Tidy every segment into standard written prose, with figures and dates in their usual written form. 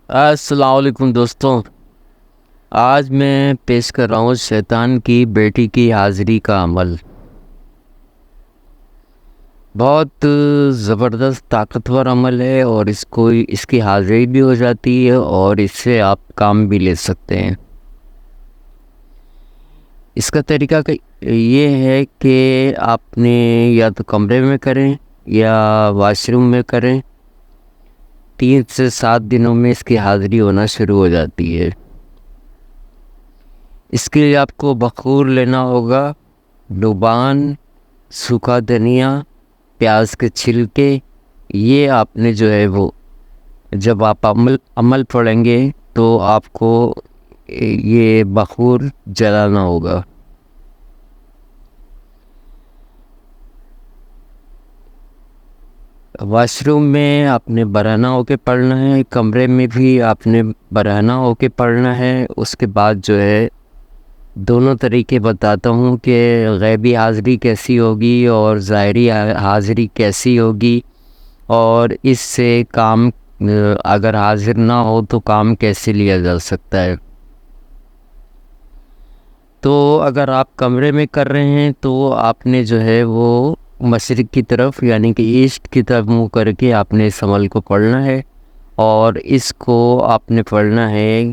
السلام علیکم دوستوں، آج میں پیش کر رہا ہوں شیطان کی بیٹی کی حاضری کا عمل۔ بہت زبردست طاقتور عمل ہے اور اس کی حاضری بھی ہو جاتی ہے اور اس سے آپ کام بھی لے سکتے ہیں۔ اس کا طریقہ یہ ہے کہ آپ نے یا تو کمرے میں کریں یا واش روم میں کریں۔ 3 سے 7 دنوں میں اس کی حاضری ہونا شروع ہو جاتی ہے۔ اس کے لیے آپ کو بخور لینا ہوگا، ڈوبان، سوکھا دھنیا، پیاز کے چھلکے۔ یہ آپ نے جو ہے وہ جب آپ عمل پڑھیں گے تو آپ کو یہ بخور جلانا ہوگا۔ واش روم میں آپ نے برہنہ ہو کے پڑھنا ہے، کمرے میں بھی آپ نے برہنہ ہو کے پڑھنا ہے۔ اس کے بعد جو ہے دونوں طریقے بتاتا ہوں کہ غیبی حاضری کیسی ہوگی اور ظاہری حاضری کیسی ہوگی، اور اس سے کام اگر حاضر نہ ہو تو کام کیسے لیا جا سکتا ہے۔ تو اگر آپ کمرے میں کر رہے ہیں تو آپ نے جو ہے وہ مشرق کی طرف یعنی کہ ایسٹ کی طرف منہ کر کے آپ نے اس عمل کو پڑھنا ہے، اور اس کو آپ نے پڑھنا ہے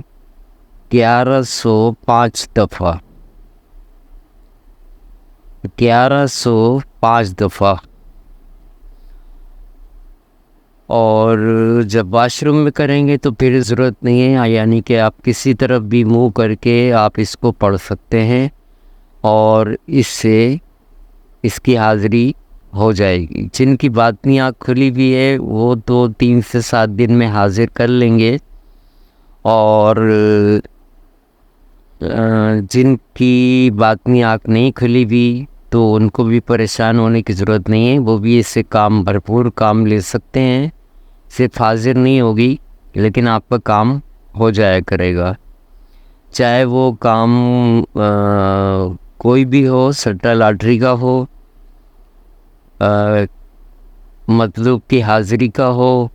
1105 دفعہ۔ 1105 دفعہ۔ اور جب واش روم میں کریں گے تو پھر ضرورت نہیں ہے، یعنی کہ آپ کسی طرف بھی منہ کر کے آپ اس کو پڑھ سکتے ہیں اور اس سے اس کی حاضری ہو جائے گی۔ جن کی باطنی آنکھ کھلی بھی ہے وہ تو 3 سے 7 دن میں حاضر کر لیں گے، اور جن کی باطنی آنکھ نہیں کھلی بھی تو ان کو بھی پریشان ہونے کی ضرورت نہیں ہے، وہ بھی اس سے بھرپور کام لے سکتے ہیں۔ صرف حاضر نہیں ہوگی لیکن آپ کا کام ہو جایا کرے گا، چاہے وہ کام کوئی بھی ہو، سٹا لاٹری کا ہو، مطلوب کی حاضری کا ہو،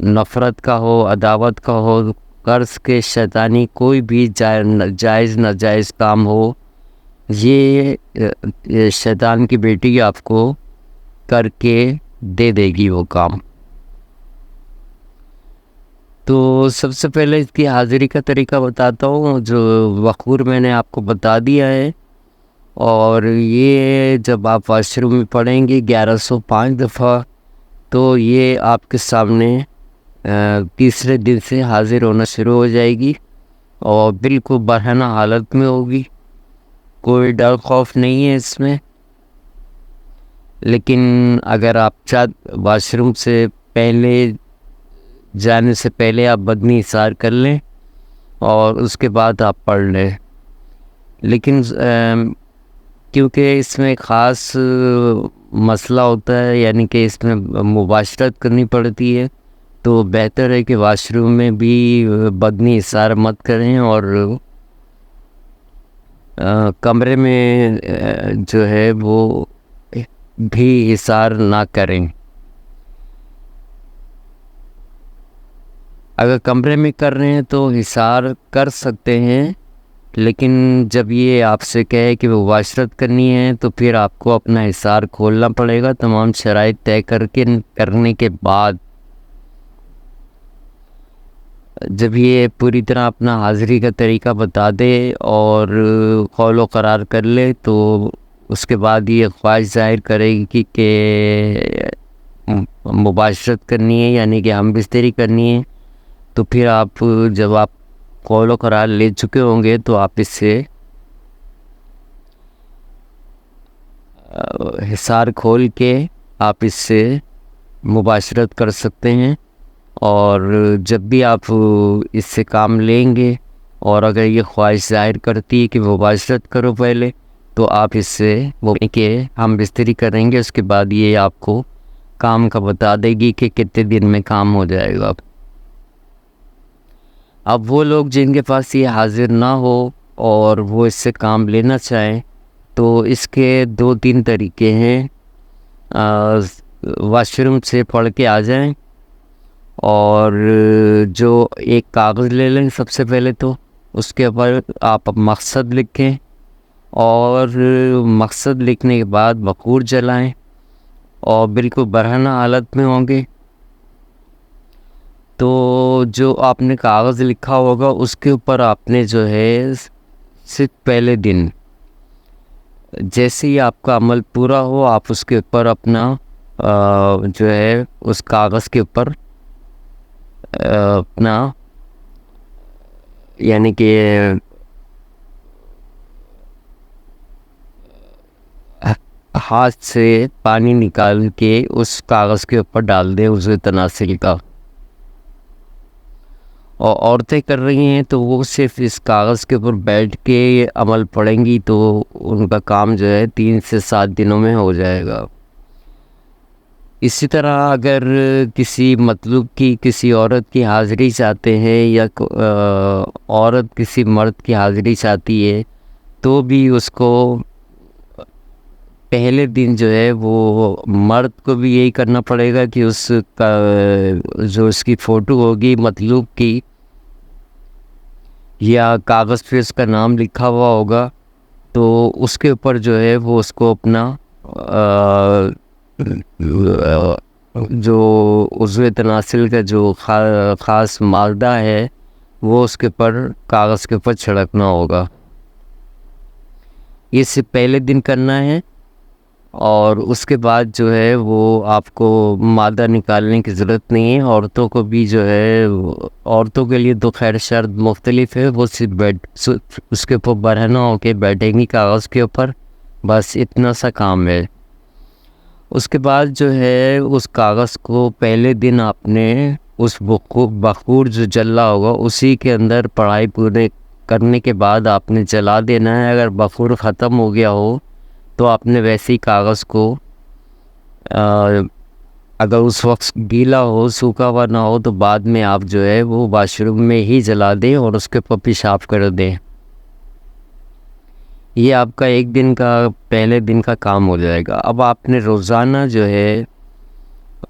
نفرت کا ہو، عداوت کا ہو، قرض کے شیطانی کوئی بھی جائز ناجائز کام ہو، یہ شیطان کی بیٹی آپ کو کر کے دے دے گی وہ کام۔ تو سب سے پہلے اس کی حاضری کا طریقہ بتاتا ہوں، جو بخور میں نے آپ کو بتا دیا ہے، اور یہ جب آپ واش روم میں پڑھیں گے 1105 دفعہ تو یہ آپ کے سامنے تیسرے دن سے حاضر ہونا شروع ہو جائے گی اور بالکل برہنہ حالت میں ہوگی، کوئی ڈر خوف نہیں ہے اس میں۔ لیکن اگر آپ واش روم سے پہلے جانے سے پہلے آپ بدنی اثار کر لیں اور اس کے بعد آپ پڑھ لیں، لیکن کیونکہ اس میں خاص مسئلہ ہوتا ہے، یعنی کہ اس میں مباشرت کرنی پڑتی ہے، تو بہتر ہے کہ واش روم میں بھی بدنی اثار مت کریں اور کمرے میں جو ہے وہ بھی اثار نہ کریں۔ اگر کمرے میں کر رہے ہیں تو اثار کر سکتے ہیں، لیکن جب یہ آپ سے کہے کہ وہ مباشرت کرنی ہے تو پھر آپ کو اپنا اثار کھولنا پڑے گا، تمام شرائط طے کرنے کے بعد۔ جب یہ پوری طرح اپنا حاضری کا طریقہ بتا دے اور قول و قرار کر لے تو اس کے بعد یہ خواہش ظاہر کرے گی کہ مباشرت کرنی ہے، یعنی کہ ہم بستری کرنی ہے، تو پھر جب آپ قول و قرار لے چکے ہوں گے تو آپ اس سے حصار کھول کے آپ اس سے مباشرت کر سکتے ہیں، اور جب بھی آپ اس سے کام لیں گے اور اگر یہ خواہش ظاہر کرتی ہے کہ مباشرت کرو پہلے، تو آپ اس سے وہ کہ ہم بستری کریں گے، اس کے بعد یہ آپ کو کام کا بتا دے گی کہ کتنے دن میں کام ہو جائے گا۔ اب وہ لوگ جن کے پاس یہ حاضر نہ ہو اور وہ اس سے کام لینا چاہیں تو اس کے 2-3 طریقے ہیں۔ واش روم سے پڑھ کے آ جائیں اور جو ایک کاغذ لے لیں سب سے پہلے تو اس کے اوپر آپ مقصد لکھیں، اور مقصد لکھنے کے بعد بخور جلائیں اور بالکل برہنہ حالت میں ہوں گے تو جو آپ نے کاغذ لکھا ہوگا اس کے اوپر آپ نے جو ہے صرف پہلے دن جیسے ہی آپ کا عمل پورا ہو آپ اس کے اوپر اپنا جو ہے اس کاغذ کے اوپر اپنا یعنی کہ ہاتھ سے پانی نکال کے اس کاغذ کے اوپر ڈال دیں وضو تناسل کا. اور عورتیں کر رہی ہیں تو وہ صرف اس کاغذ کے اوپر بیٹھ کے عمل پڑھیں گی تو ان کا کام جو ہے 3 سے 7 دنوں میں ہو جائے گا. اسی طرح اگر کسی مطلوب کی کسی عورت کی حاضری چاہتے ہیں یا عورت کسی مرد کی حاضری چاہتی ہے تو بھی اس کو پہلے دن جو ہے وہ مرد کو بھی یہی کرنا پڑے گا کہ اس کا جو اس کی فوٹو ہوگی مطلوب کی یا کاغذ پہ اس کا نام لکھا ہوا ہوگا تو اس کے اوپر جو ہے وہ اس کو اپنا جو عضو تناسل کا جو خاص مادہ ہے وہ اس کے اوپر کاغذ کے اوپر چھڑکنا ہوگا. یہ صرف پہلے دن کرنا ہے اور اس کے بعد جو ہے وہ آپ کو مادہ نکالنے کی ضرورت نہیں ہے. عورتوں کو بھی جو ہے عورتوں کے لیے تو خیر شرط مختلف ہے، وہ صرف اس کے اوپر برہنہ ہو کے بیٹھیں گی کاغذ کے اوپر، بس اتنا سا کام ہے. اس کے بعد جو ہے اس کاغذ کو پہلے دن آپ نے اس بخور جو جل رہا ہوگا اسی کے اندر پڑھائی پورے کرنے کے بعد آپ نے جلا دینا ہے. اگر بخور ختم ہو گیا ہو تو آپ نے ویسے ہی کاغذ کو اگر اس وقت گیلا ہو سوکھا ہوا نہ ہو تو بعد میں آپ جو ہے وہ واش روم میں ہی جلا دیں اور اس کے اوپر پیشاب کر دیں. یہ آپ کا ایک دن کا پہلے دن کا کام ہو جائے گا. اب آپ نے روزانہ جو ہے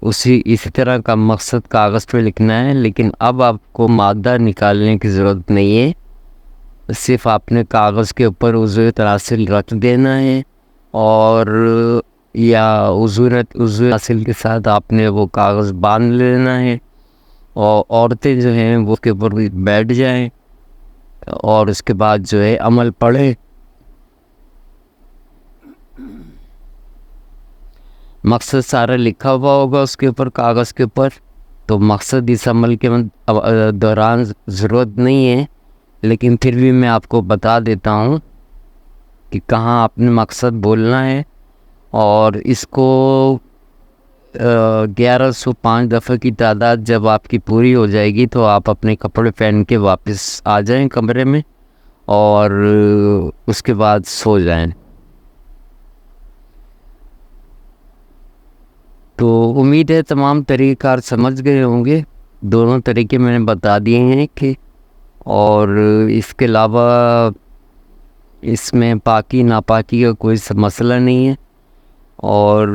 اسی طرح کا مقصد کاغذ پہ لکھنا ہے، لیکن اب آپ کو مادہ نکالنے کی ضرورت نہیں ہے، صرف آپ نے کاغذ کے اوپر عضو تناسل رکھ دینا ہے اور یا عضو تناسل کے ساتھ آپ نے وہ کاغذ باندھ لینا ہے اور عورتیں جو ہیں وہ کے اوپر بیٹھ جائیں اور اس کے بعد جو ہے عمل پڑھیں. مقصد سارا لکھا ہوا ہوگا اس کے اوپر کاغذ کے اوپر، تو مقصد اس عمل کے دوران ضرورت نہیں ہے، لیکن پھر بھی میں آپ کو بتا دیتا ہوں کہ کہاں آپ نے مقصد بولنا ہے. اور اس کو 1105 دفعہ کی تعداد جب آپ کی پوری ہو جائے گی تو آپ اپنے کپڑے پہن کے واپس آ جائیں کمرے میں اور اس کے بعد سو جائیں. تو امید ہے تمام طریقہ کار سمجھ گئے ہوں گے. دونوں طریقے میں نے بتا دیے ہیں کہ اور اس کے علاوہ اس میں پاکی ناپاکی کا کوئی مسئلہ نہیں ہے اور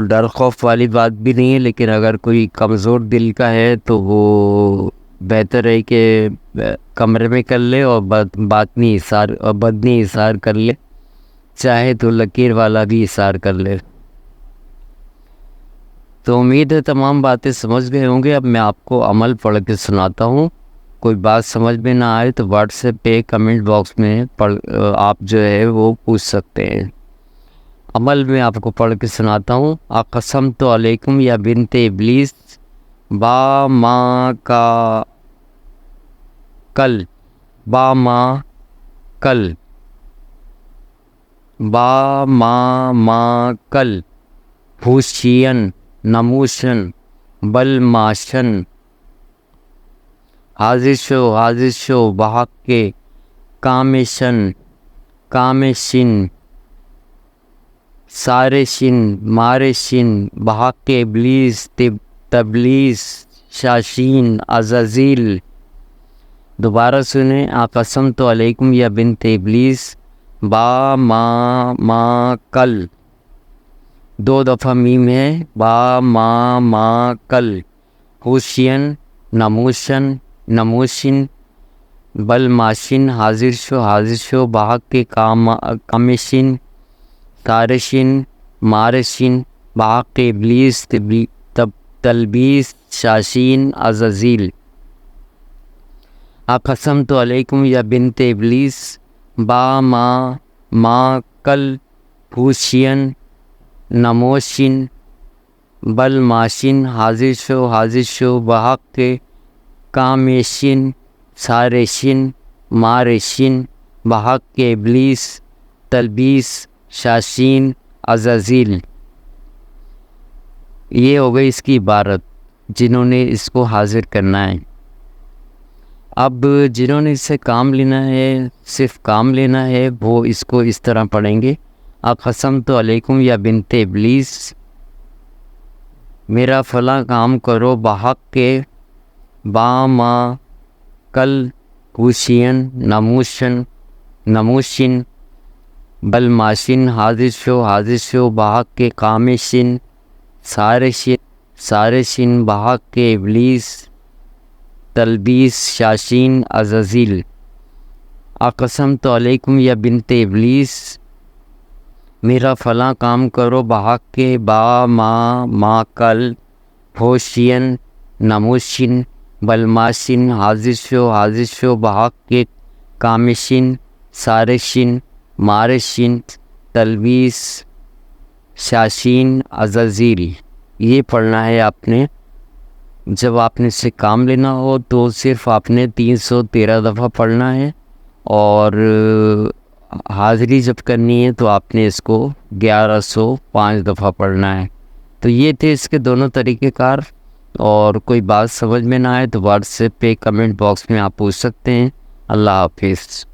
ڈر خوف والی بات بھی نہیں ہے. لیکن اگر کوئی کمزور دل کا ہے تو وہ بہتر ہے کہ کمرے میں کر لے اور باطنی احسار اور بدنی احسار کر لے، چاہے تو لکیر والا بھی احسار کر لے. تو امید ہے تمام باتیں سمجھ گئے ہوں گے. اب میں آپ کو عمل پڑھ کے سناتا ہوں. کوئی بات سمجھ میں نہ آئے تو واٹس ایپ پہ کمنٹ باکس میں آپ جو ہے وہ پوچھ سکتے ہیں. عمل میں آپ کو پڑھ کے سناتا ہوں. اقسمت علیکم یا بنت ابلیس با ما کا کل با ما کل با ما کل ہوشین نموشن بل ماشن حاضر شو بحق کے کامشن سارشن مارشن بحق کے ابلیس تبلیس شاشین عزازیل. دوبارہ سنیں. اقسمت علیکم یا بنت ابلیس با ما کل، 2 دفعہ میم ہے، با ما کل ہوشین نموشن نموشن بل ماشن حاضر شو بحق کے کامشن تارشن مارشن بحق ابلیس تلبیس شاشین عزازیل اقسمت علیکم یا بنت ابلیس با ما کل ہوشین نموشن بل ماشن حاضر شو بحق کے کامشن سارشن مارشن بحق کے ابلیس تلبیس شاشین عزازیل۔ یہ ہو گئی اس کی عبارت جنہوں نے اس کو حاضر کرنا ہے۔ اب جنہوں نے اس سے کام لینا ہے، صرف کام لینا ہے، وہ اس کو اس طرح پڑھیں گے، اقسمت علیکم یا بنت ابلیس، میرا فلاں کام کرو بحق کے با ما کل ہوشین نموشن بل ماشن حاضر شو بحق کے کامشن سارشن بحق کے ابلیس تلبیس شاشین عزازیل۔ اقسمت علیکم یا بنت ابلیس، میرا فلاں کام کرو بحق کے با ما کل ہوشین نموشن بل ماشن حاضر شو بحق کے کامشن سارشن مارشن تلبیس شاشین عزازیل۔ یہ پڑھنا ہے آپ نے۔ جب آپ نے اس سے کام لینا ہو تو صرف آپ نے 313 دفعہ پڑھنا ہے، اور حاضری جب کرنی ہے تو آپ نے اس کو 1105 دفعہ پڑھنا ہے۔ تو یہ تھے اس کے دونوں طریقہ کار، اور کوئی بات سمجھ میں نہ آئے تو واٹس ایپ پہ کمنٹ باکس میں آپ پوچھ سکتے ہیں۔ اللہ حافظ۔